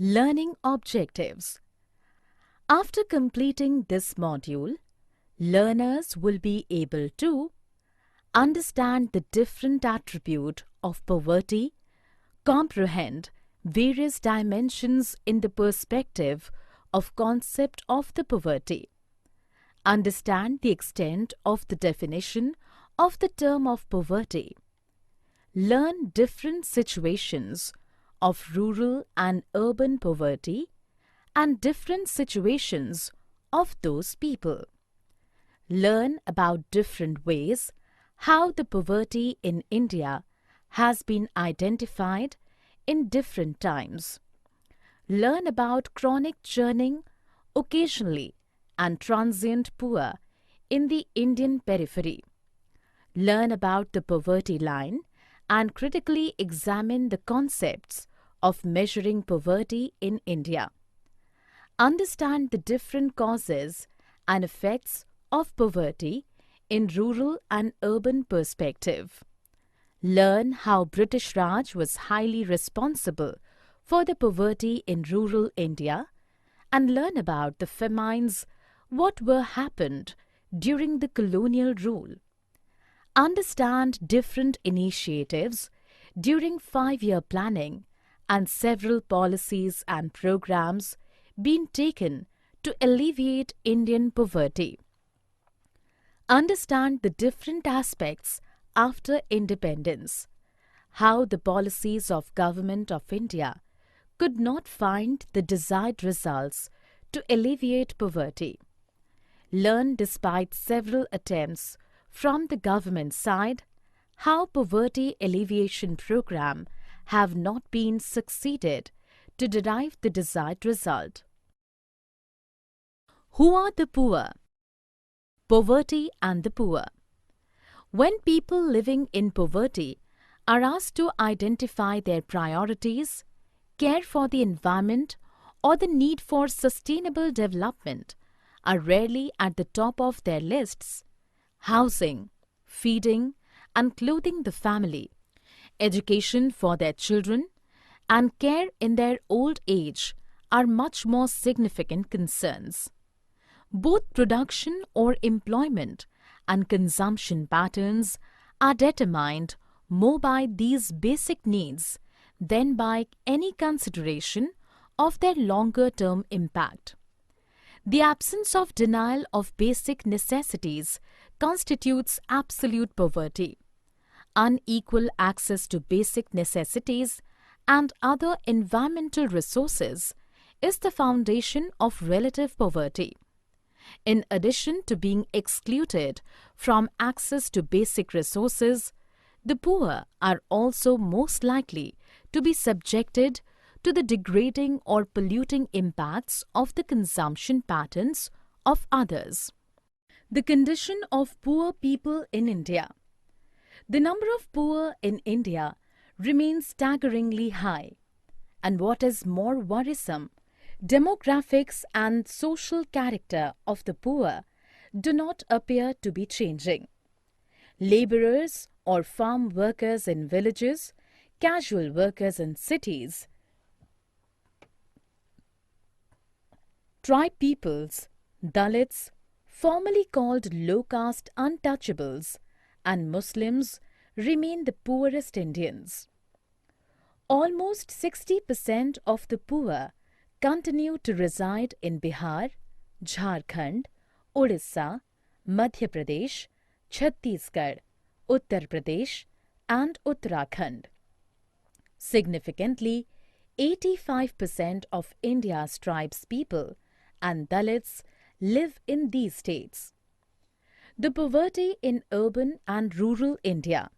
Learning objectives. After completing this module, learners will be able to understand the different attribute of poverty, comprehend various dimensions in the perspective of concept of the poverty, understand the extent of the definition of the term of poverty, learn different situations of rural and urban poverty and different situations of those people. Learn about different ways how the poverty in India has been identified in different times. Learn about chronic churning, occasionally and transient poor in the Indian periphery. Learn about the poverty line and critically examine the concepts of measuring poverty in India. Understand the different causes and effects of poverty in rural and urban perspective. Learn how British Raj was highly responsible for the poverty in rural India and learn about the famines, what were happened during the colonial rule. Understand different initiatives during 5-year planning and several policies and programs being taken to alleviate Indian poverty. Understand the different aspects after independence, how the policies of Government of India could not find the desired results to alleviate poverty. Learn despite several attempts from the government side how poverty alleviation program have not been succeeded to derive the desired result. Who are the poor? Poverty and the poor. When people living in poverty are asked to identify their priorities, care for the environment, or the need for sustainable development are rarely at the top of their lists. Housing, feeding and clothing the family, education for their children, and care in their old age are much more significant concerns. Both production or employment and consumption patterns are determined more by these basic needs than by any consideration of their longer-term impact. The absence of denial of basic necessities constitutes absolute poverty. Unequal access to basic necessities and other environmental resources is the foundation of relative poverty. In addition to being excluded from access to basic resources, the poor are also most likely to be subjected to the degrading or polluting impacts of the consumption patterns of others. The condition of poor people in India. The number of poor in India remains staggeringly high, and what is more worrisome, demographics and social character of the poor do not appear to be changing. Laborers or farm workers in villages, casual workers in cities, tribe peoples, Dalits, formerly called low-caste untouchables, and Muslims remain the poorest Indians. Almost 60% of the poor continue to reside in Bihar, Jharkhand, Odisha, Madhya Pradesh, Chhattisgarh, Uttar Pradesh, and Uttarakhand. Significantly, 85% of India's tribes people and Dalits live in these states. The poverty in urban and rural India.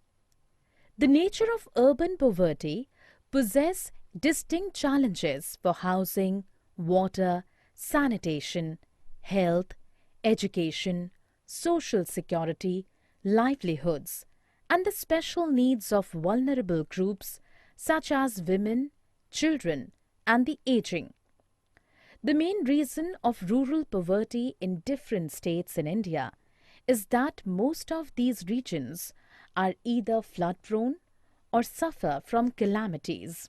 The nature of urban poverty possesses distinct challenges for housing, water, sanitation, health, education, social security, livelihoods, and the special needs of vulnerable groups such as women, children, and the aging. The main reason of rural poverty in different states in India is that most of these regions are either flood-prone or suffer from calamities.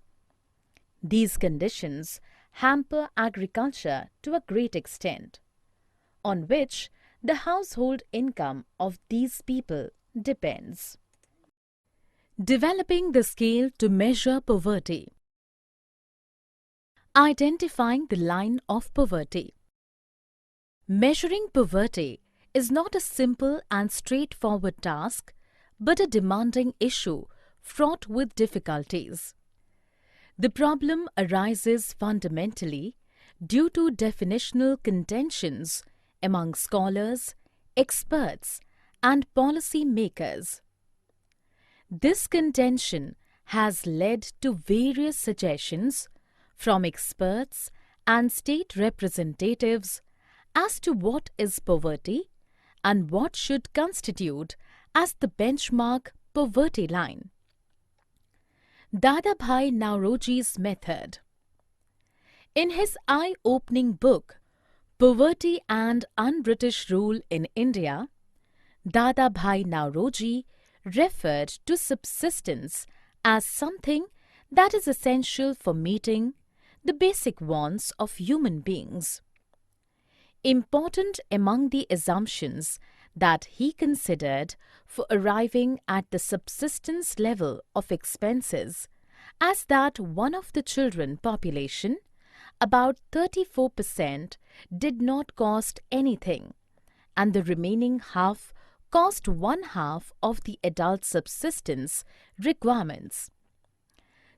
These conditions hamper agriculture to a great extent, on which the household income of these people depends. Developing the scale to measure poverty. Identifying the line of poverty. Measuring poverty is not a simple and straightforward task, but a demanding issue fraught with difficulties. The problem arises fundamentally due to definitional contentions among scholars, experts, and policy makers. This contention has led to various suggestions from experts and state representatives as to what is poverty and what should constitute as the benchmark poverty line. Dadabhai Naoroji's method. In his eye-opening book, Poverty and Un-British Rule in India, Dadabhai Naoroji referred to subsistence as something that is essential for meeting the basic wants of human beings. Important among the assumptions that he considered for arriving at the subsistence level of expenses as that one of the children population, about 34%, did not cost anything, and the remaining half cost one half of the adult subsistence requirements.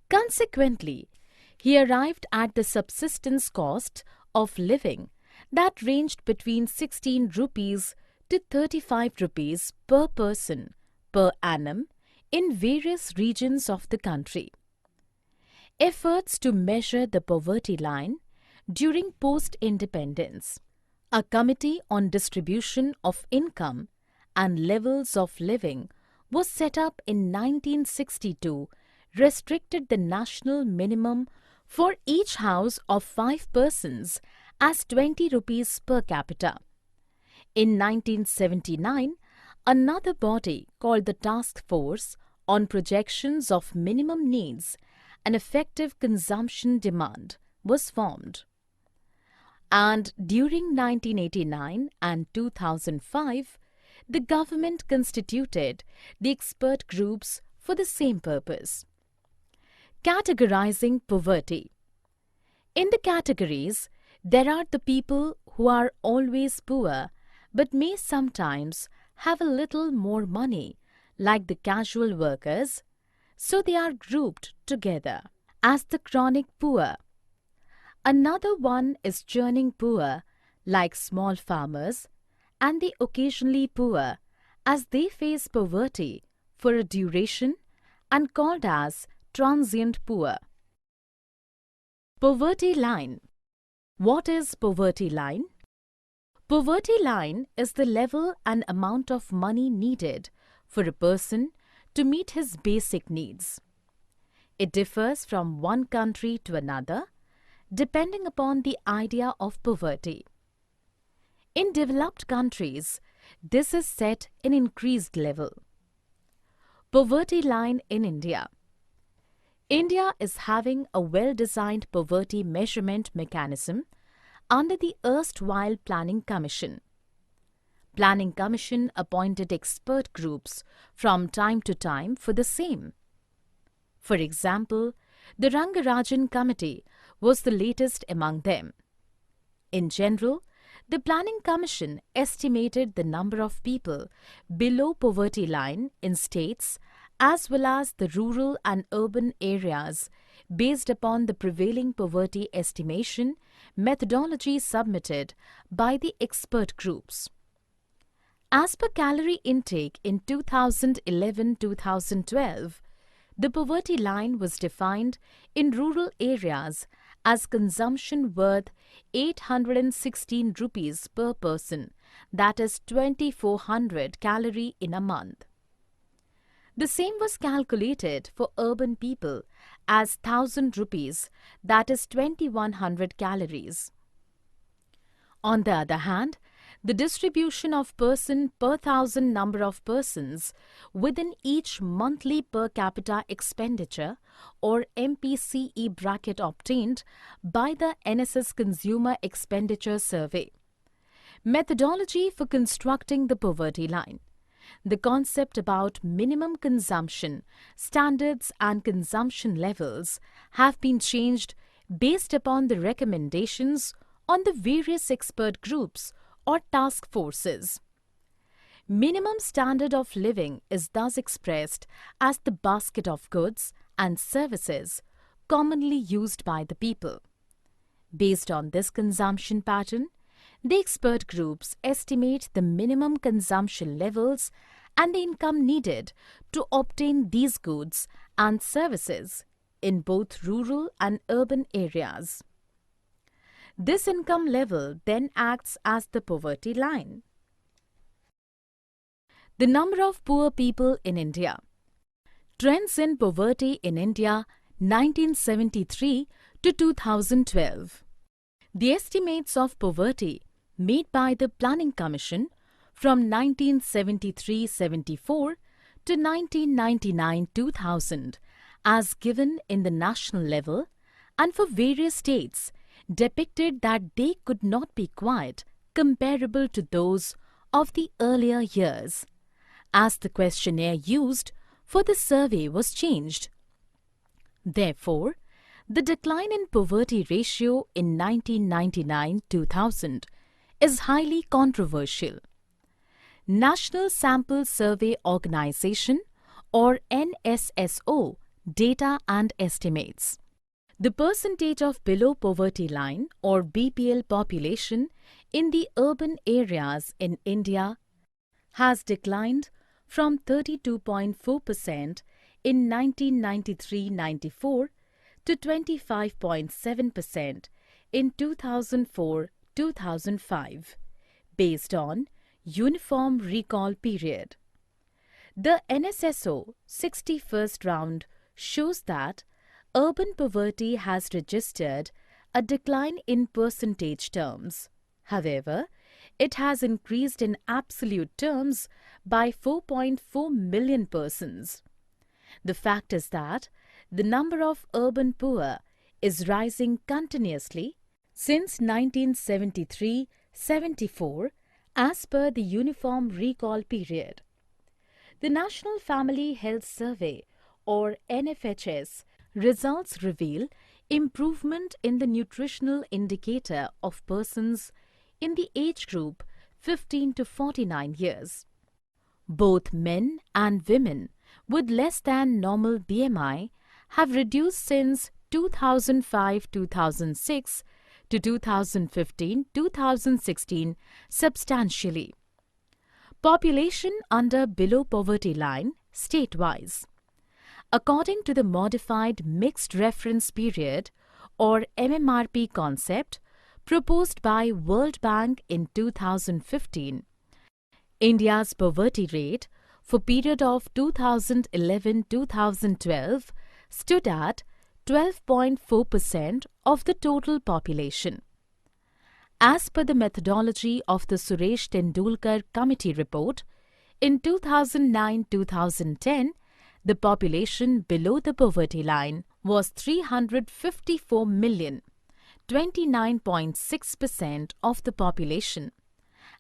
Consequently, he arrived at the subsistence cost of living that ranged between 16 rupees to 35 rupees per person per annum in various regions of the country. Efforts to measure the poverty line during post-independence. A committee on distribution of income and levels of living was set up in 1962, restricted the national minimum for each house of 5 persons as 20 rupees per capita. In 1979, another body called the Task Force on Projections of Minimum Needs and Effective Consumption Demand was formed. And during 1989 and 2005, the government constituted the expert groups for the same purpose. Categorizing poverty. In the categories, there are the people who are always poor but may sometimes have a little more money, like the casual workers, so they are grouped together as the chronic poor. Another one is churning poor, like small farmers, and the occasionally poor, as they face poverty for a duration and called as transient poor. Poverty line. What is poverty line? Poverty line is the level and amount of money needed for a person to meet his basic needs. It differs from one country to another, depending upon the idea of poverty. In developed countries, this is set in increased level. Poverty line in India. India is having a well-designed poverty measurement mechanism under the erstwhile Planning Commission. Planning Commission appointed expert groups from time to time for the same. For example, the Rangarajan Committee was the latest among them. In general, the Planning Commission estimated the number of people below poverty line in states as well as the rural and urban areas based upon the prevailing poverty estimation methodology submitted by the expert groups. As per calorie intake in 2011-2012, the poverty line was defined in rural areas as consumption worth 816 rupees per person, that is 2400 calorie in a month. The same was calculated for urban people as 1000 rupees, that is 2100 calories. On the other hand, The distribution of person per thousand number of persons within each monthly per capita expenditure or MPCE bracket obtained by the NSS Consumer Expenditure Survey. Methodology for constructing the poverty line. The concept about minimum consumption, standards and consumption levels have been changed based upon the recommendations on the various expert groups or task forces. Minimum standard of living is thus expressed as the basket of goods and services commonly used by the people. Based on this consumption pattern, the expert groups estimate the minimum consumption levels and the income needed to obtain these goods and services in both rural and urban areas. This income level then acts as the poverty line. The number of poor people in India. Trends in poverty in India 1973 to 2012. The estimates of poverty made by the Planning Commission from 1973-74 to 1999-2000 as given in the national level and for various states depicted that they could not be quite comparable to those of the earlier years, as the questionnaire used for the survey was changed. Therefore, the decline in poverty ratio in 1999-2000 is highly controversial. National Sample Survey Organization or NSSO data and estimates. The percentage of below poverty line or BPL population in the urban areas in India has declined from 32.4% in 1993-94 to 25.7% in 2004-2005, based on Uniform Recall Period. The NSSO 61st round shows that urban poverty has registered a decline in percentage terms. However, it has increased in absolute terms by 4.4 million persons. The fact is that the number of urban poor is rising continuously since 1973-74 as per the Uniform Recall Period. The National Family Health Survey or NFHS results reveal improvement in the nutritional indicator of persons in the age group 15 to 49 years. Both men and women with less than normal BMI have reduced since 2005-2006 to 2015-2016 substantially. Population under below poverty line state-wise. According to the Modified Mixed Reference Period or MMRP concept proposed by World Bank in 2015, India's poverty rate for period of 2011-2012 stood at 12.4% of the total population. As per the methodology of the Suresh Tendulkar Committee report, in 2009-2010, the population below the poverty line was 354 million, 29.6% of the population,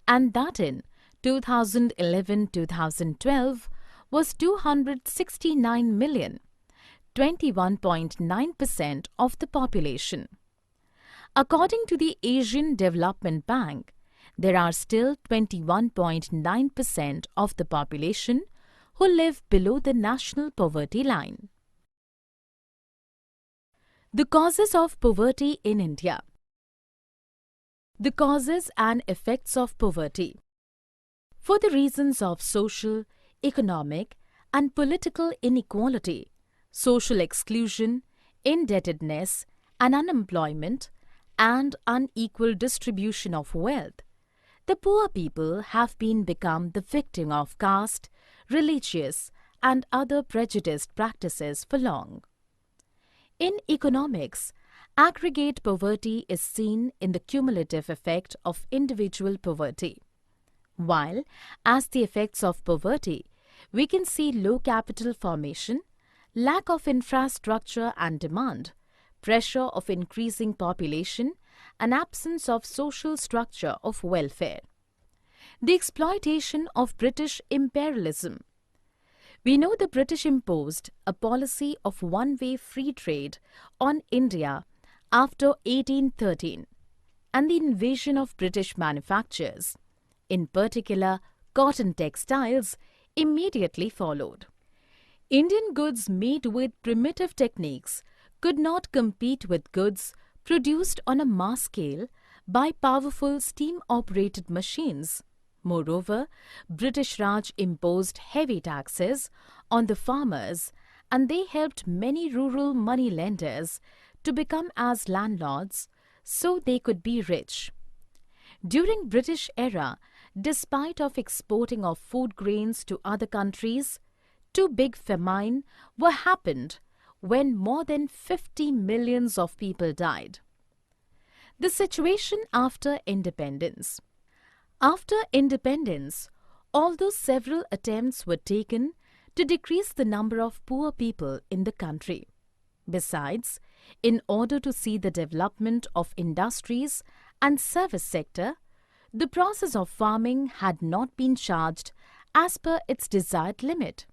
and that in 2011-2012 was 269 million, 21.9% of the population. According to the Asian Development Bank, there are still 21.9% of the population who live below the national poverty line. The causes of poverty in India. The causes and effects of poverty. For the reasons of social, economic, and political inequality, social exclusion, indebtedness, and unemployment, and unequal distribution of wealth, the poor people have become the victim of caste, religious, and other prejudiced practices for long. In economics, aggregate poverty is seen in the cumulative effect of individual poverty. While, as the effects of poverty, we can see low capital formation, lack of infrastructure and demand, pressure of increasing population, and absence of social structure of welfare. The exploitation of British imperialism. We know the British imposed a policy of one-way free trade on India after 1813, and the invasion of British manufactures, in particular cotton textiles, immediately followed. Indian goods made with primitive techniques could not compete with goods produced on a mass scale by powerful steam-operated machines. Moreover, British Raj imposed heavy taxes on the farmers, and they helped many rural money lenders to become as landlords so they could be rich. During British era, despite of exporting of food grains to other countries, two big famine were happened when more than 50 millions of people died. The situation after independence. After independence, although several attempts were taken to decrease the number of poor people in the country. Besides, in order to see the development of industries and service sector, the process of farming had not been charged as per its desired limit.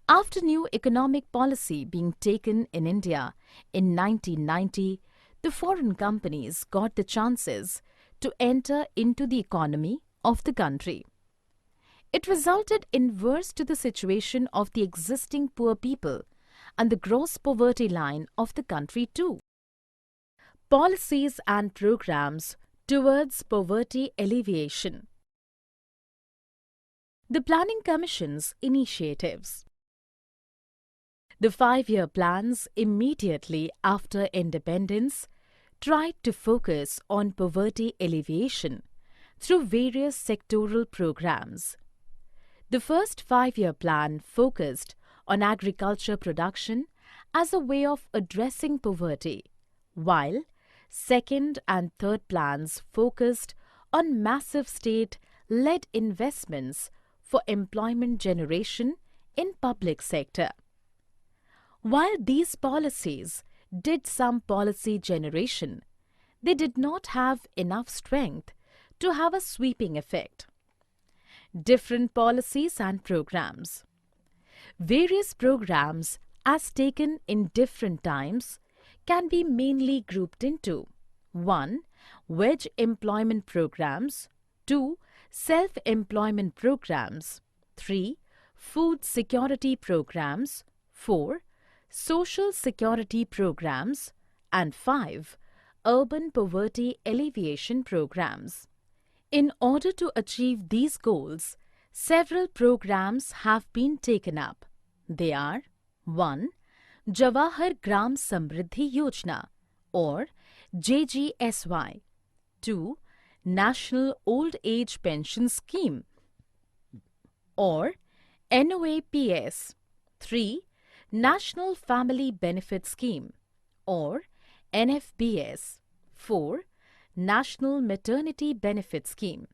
After new economic policy being taken in India in 1990, the foreign companies got the chances to enter into the economy of the country. It resulted in worse to the situation of the existing poor people and the gross poverty line of the country too. Policies and programs towards poverty alleviation. The Planning Commission's initiatives. The 5-year plans immediately after independence tried to focus on poverty alleviation through various sectoral programs. The first 5-year plan focused on agriculture production as a way of addressing poverty, while second and third plans focused on massive state-led investments for employment generation in public sector. While these policies did some policy generation, they did not have enough strength to have a sweeping effect. Different policies and programs. Various programs as taken in different times can be mainly grouped into 1. Wage employment programs, 2. Self-employment programs, 3. Food security programs, 4. Social security programs, and 5. Urban poverty alleviation programs. In order to achieve these goals, several programs have been taken up. They are 1. Jawahar Gram Samriddhi Yojana or JGSY, 2. National Old Age Pension Scheme or NOAPS, 3. National Family Benefit Scheme or NFBS, 4. National Maternity Benefit Scheme,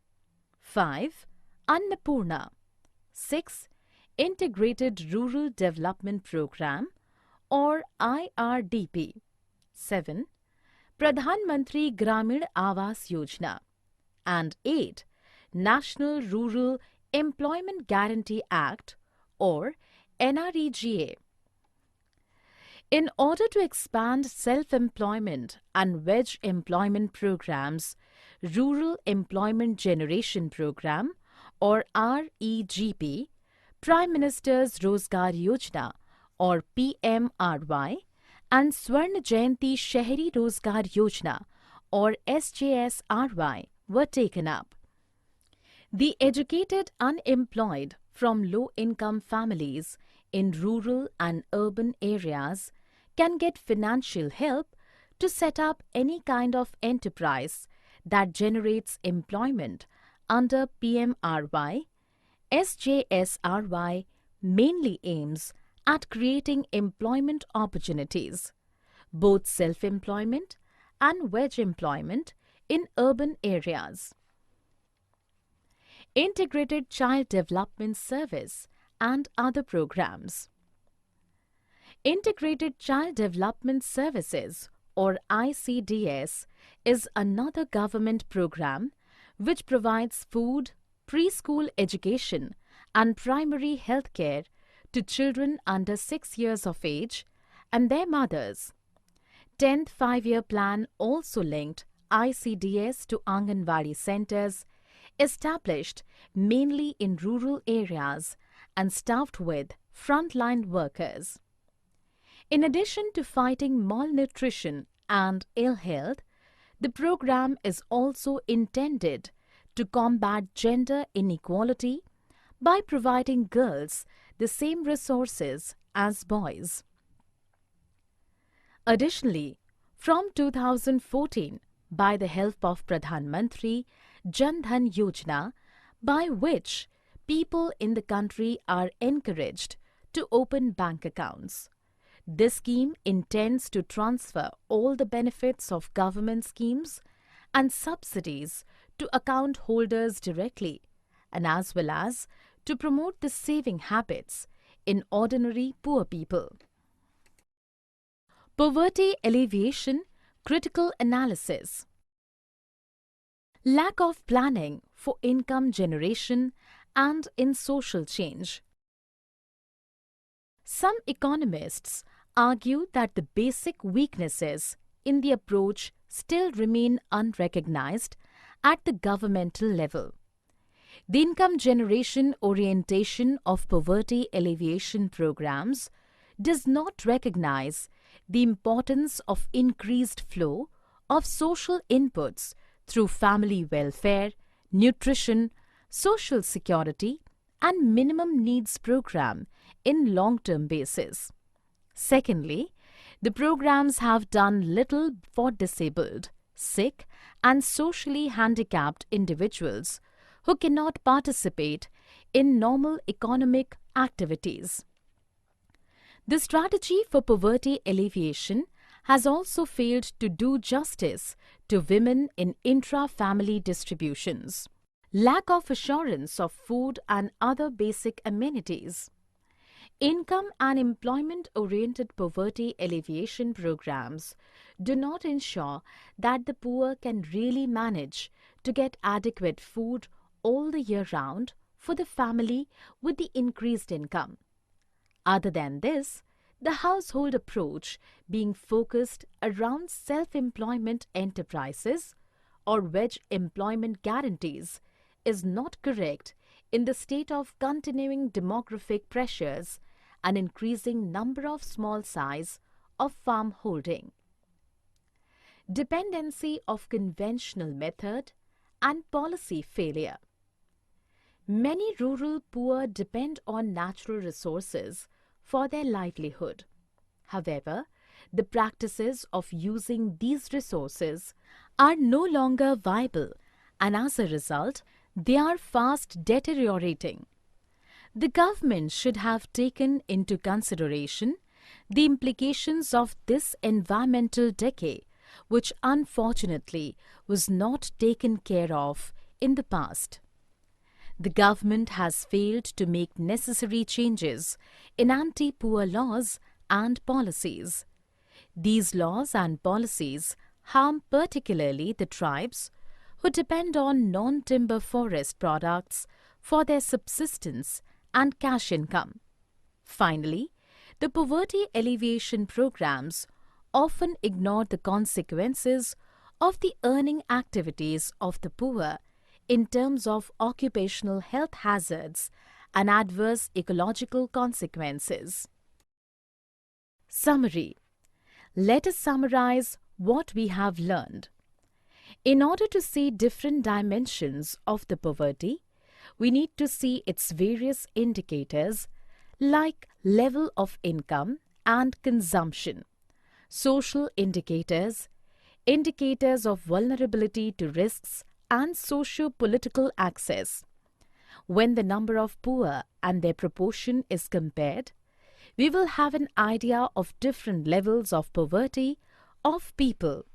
5. Annapurna, 6. Integrated Rural Development Program or IRDP, 7. Pradhan Mantri Gramin Awas Yojana, and 8. National Rural Employment Guarantee Act or NREGA. In order to expand self-employment and wage employment programs, Rural Employment Generation Program or REGP, Prime Minister's Rozgar Yojana or PMRY, and Swarna Jayanti Shahri Rozgar Yojana or SJSRY were taken up. The educated unemployed from low-income families in rural and urban areas can get financial help to set up any kind of enterprise that generates employment under PMRY. SJSRY mainly aims at creating employment opportunities, both self-employment and wage employment in urban areas. Integrated Child Development Service, and other programs. Integrated Child Development Services, or ICDS, is another government program which provides food, preschool education, and primary health care to children under 6 years of age and their mothers. 10th Five-Year Plan also linked ICDS to Anganwadi centers, established mainly in rural areas and staffed with frontline workers. In addition to fighting malnutrition and ill health, the program is also intended to combat gender inequality by providing girls the same resources as boys. Additionally, from 2014, by the help of Pradhan Mantri Jan Dhan Yojana, by which people in the country are encouraged to open bank accounts. This scheme intends to transfer all the benefits of government schemes and subsidies to account holders directly, and as well as to promote the saving habits in ordinary poor people. Poverty alleviation critical analysis. Lack of planning for income generation and in social change. Some economists argue that the basic weaknesses in the approach still remain unrecognized at the governmental level. The income generation orientation of poverty alleviation programs does not recognize the importance of increased flow of social inputs through family welfare, nutrition, social security, and minimum needs program in long-term basis. Secondly, the programs have done little for disabled, sick, and socially handicapped individuals who cannot participate in normal economic activities. The strategy for poverty alleviation has also failed to do justice to women in intra-family distributions. Lack of assurance of food and other basic amenities. Income and employment-oriented poverty alleviation programs do not ensure that the poor can really manage to get adequate food all the year round for the family with the increased income. Other than this, the household approach being focused around self-employment enterprises or wage employment guarantees is not correct in the state of continuing demographic pressures and increasing number of small size of farm holding. Dependency of conventional method and policy failure. Many rural poor depend on natural resources for their livelihood. However, the practices of using these resources are no longer viable, and as a result, they are fast deteriorating. The government should have taken into consideration the implications of this environmental decay, which unfortunately was not taken care of in the past. The government has failed to make necessary changes in anti-poor laws and policies. These laws and policies harm particularly the tribes who depend on non-timber forest products for their subsistence and cash income. Finally, the poverty alleviation programs often ignore the consequences of the earning activities of the poor in terms of occupational health hazards and adverse ecological consequences. Summary. Let us summarize what we have learned. In order to see different dimensions of the poverty, we need to see its various indicators like level of income and consumption, social indicators, indicators of vulnerability to risks and socio-political access. When the number of poor and their proportion is compared, we will have an idea of different levels of poverty of people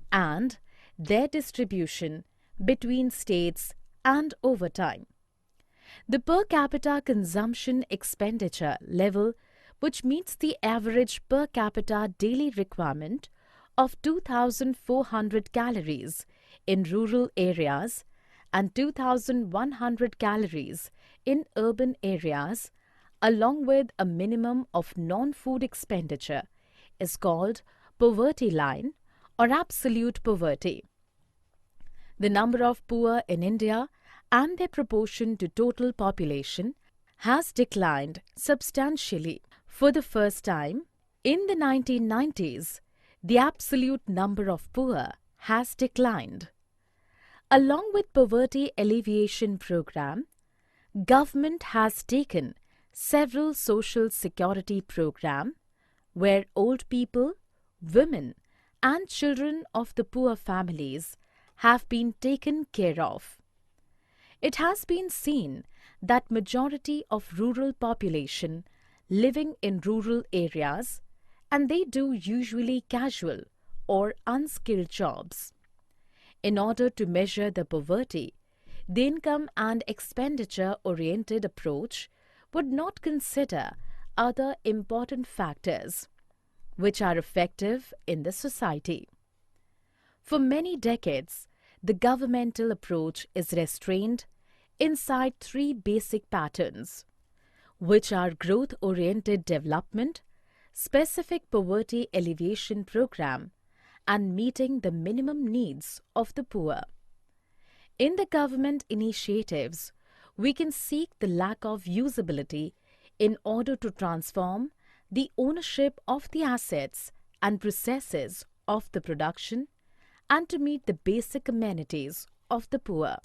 and their distribution between states and over time. The per capita consumption expenditure level, which meets the average per capita daily requirement of 2,400 calories in rural areas and 2,100 calories in urban areas, along with a minimum of non-food expenditure, is called poverty line or absolute poverty. The number of poor in India and their proportion to total population has declined substantially. For the first time, in the 1990s, the absolute number of poor has declined. Along with poverty alleviation program, government has taken several social security program where old people, women and children of the poor families have been taken care of. It has been seen that majority of rural population living in rural areas, and they do usually casual or unskilled jobs. In order to measure the poverty, the income and expenditure oriented approach would not consider other important factors which are effective in the society. For many decades, the governmental approach is restrained inside three basic patterns, which are growth-oriented development, specific poverty alleviation program, and meeting the minimum needs of the poor. In the government initiatives, we can seek the lack of usability in order to transform the ownership of the assets and processes of the production and to meet the basic amenities of the poor.